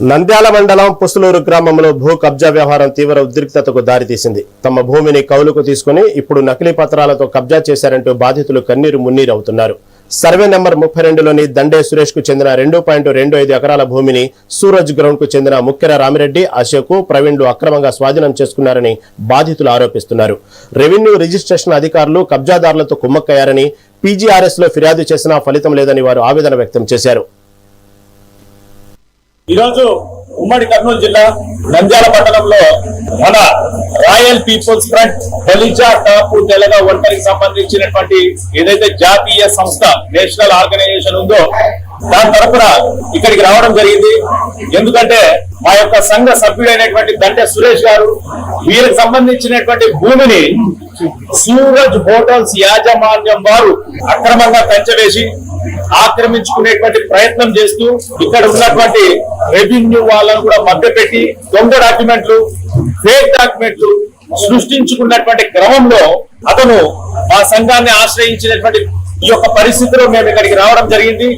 నంద్యాల మండలం పుసులూరు గ్రామంలో భూ కబ్జా వ్యవహారం తీవ్ర ఉద్రిక్తతకు దారితీసింది. తమ భూమిని కౌలుకు తీసుకుని ఇప్పుడు నకిలీ పత్రాలతో కబ్జా చేశారంటూ బాధితులు కన్నీరు మున్నీరు అవుతున్నారు. సర్వే నెంబర్ 32లోని దండే సురేష్ కు చెందిన 2.25 ఎకరాల భూమిని సూరజ్ గ్రౌండ్ కు చెందిన ముక్కెర రామిరెడ్డి, అశోక్, ప్రవీణ్లు అక్రమంగా స్వాధీనం చేసుకున్నారని బాధితులు ఆరోపిస్తున్నారు. రెవెన్యూ రిజిస్ట్రేషన్ అధికారులు కబ్జాదారులతో కుమ్మక్కయ్యారని, PGRS లో ఫిర్యాదు చేసినా ఫలితం లేదని వారు ఆవేదన వ్యక్తం చేశారు. ఈరోజు ఉమ్మడి కర్నూలు జిల్లా నంద్యాల పట్టణంలో మన రాయల్ పీపుల్స్ ఫ్రంట్ బలిజా టాపు తెలగ ఒంటరికి సంబంధించినటువంటి ఏదైతే జాతీయ సంస్థ నేషనల్ ఆర్గనైజేషన్ ఉందో దాని తరఫున ఇక్కడికి రావడం జరిగింది. ఎందుకంటే మా యొక్క సంఘ సభ్యుడైనటువంటి దండే సురేష్ గారు వీరికి సంబంధించినటువంటి భూమిని సూరజ్ హోటల్స్ యాజమాన్యం వారు అక్రమంగా కంచెవేసి ఆక్రమించుకునేటువంటి ప్రయత్నం చేస్తూ ఇక్కడ ఉన్నటువంటి రెవెన్యూ వాళ్ళను కూడా మభ్యపెట్టి దొంగ డాక్యుమెంట్లు, ఫేక్ డాక్యుమెంట్లు సృష్టించుకున్నటువంటి క్రమంలో అతను మా సంఘాన్ని ఆశ్రయించినటువంటి ఈ యొక్క పరిస్థితిలో మేము ఇక్కడికి రావడం జరిగింది.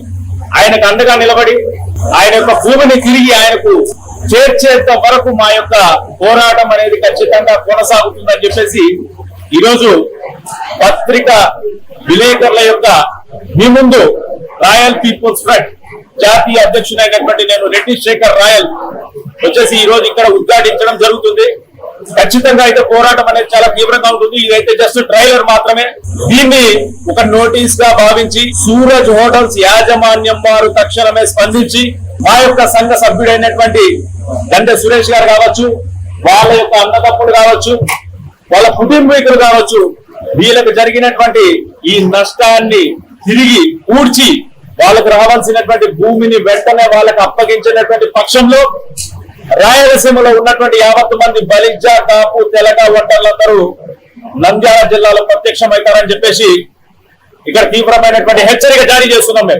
ఆయనకు అండగా నిలబడి ఆయన యొక్క భూమిని తిరిగి ఆయనకు చేర్చేంత వరకు మా యొక్క పోరాటం అనేది ఖచ్చితంగా కొనసాగుతుందని చెప్పేసి ఈరోజు పత్రిక విలేకరుల యొక్క మీ ముందు రాయల్ పీపుల్స్ ఫ్రంట్ జాతీయ అధ్యక్షుడైనటువంటి నేను రెడ్డి శేఖర్ రాయల్ వచ్చేసి ఈ రోజు ఇక్కడ ఉద్ఘాటించడం జరుగుతుంది. ఖచ్చితంగా అయితే పోరాటం అనేది చాలా తీవ్రంగా ఉంటుంది. ఇదైతే జస్ట్ ట్రైలర్ మాత్రమే. దీన్ని ఒక నోటీస్ గా భావించి సూరజ్ హోటల్స్ యాజమాన్యం వారు తక్షణమే స్పందించి మా యొక్క సంఘ సభ్యుడైనటువంటి దండే సురేష్ గారు కావచ్చు, వాళ్ళ యొక్క అన్నదమ్ముడు కావచ్చు, వాళ్ళ కుటుంబీకులు కావచ్చు, వీళ్ళకి జరిగినటువంటి ఈ నష్టాన్ని తిరిగి పూడ్చి వాళ్ళకు రావాల్సినటువంటి భూమిని వెంటనే వాళ్ళకు అప్పగించినటువంటి పక్షంలో రాయలసీమలో ఉన్నటువంటి 50 మంది బలిజా టాపు తెలగ ఒంటర్లందరూ నంద్యాల జిల్లాలో ప్రత్యక్షమవుతారని చెప్పేసి ఇక్కడ తీవ్రమైనటువంటి హెచ్చరిక జారీ చేస్తున్నాం మేము.